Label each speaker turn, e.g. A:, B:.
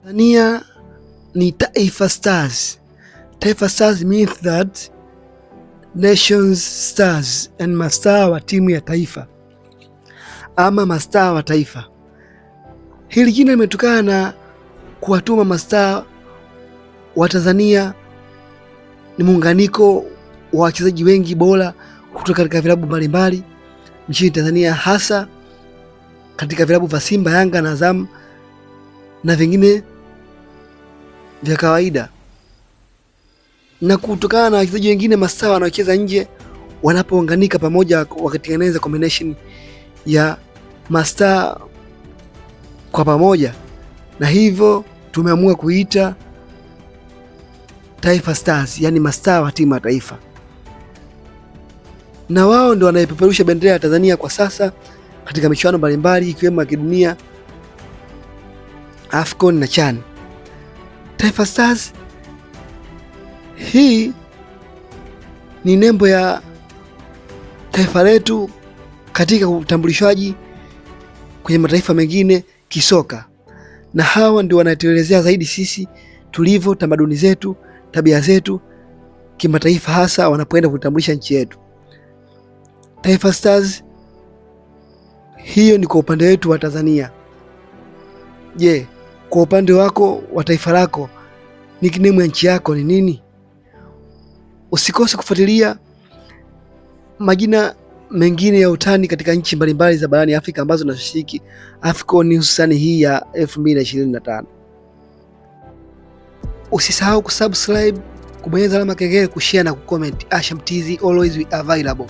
A: Tanzania ni Taifa Stars. Taifa Stars means that nations stars, and mastaa wa timu ya taifa ama mastaa wa taifa. Hili jina limetokana na kuwatuma mastaa wa Tanzania. Ni muunganiko wa wachezaji wengi bora kutoka katika vilabu mbalimbali nchini Tanzania, hasa katika vilabu vya Simba, Yanga na Azam na vingine vya kawaida, na kutokana na wachezaji wengine mastaa wanaocheza nje wanapounganika pamoja wakitengeneza combination ya mastaa kwa pamoja, na hivyo tumeamua kuita Taifa Stars, yani mastaa wa timu ya taifa, na wao ndio wanaipeperusha bendera ya Tanzania kwa sasa katika michuano mbalimbali ikiwemo ya kidunia, AFCON na CHAN. Taifa Stars hii ni nembo ya taifa letu katika utambulishaji kwenye mataifa mengine kisoka, na hawa ndio wanatuelezea zaidi sisi tulivyo, tamaduni zetu, tabia zetu kimataifa, hasa wanapoenda kutambulisha nchi yetu. Taifa Stars hiyo ni kwa upande wetu wa Tanzania. Je, kwa upande wako wa taifa lako nickname ya nchi yako ni nini? Usikose kufuatilia majina mengine ya utani katika nchi mbalimbali za barani Afrika ambazo zinashiriki AFCON, hususani hii ya 2025. Usisahau kusubscribe, kubonyeza alama kengele, kushare na kucomment. Asham TZ, always we available.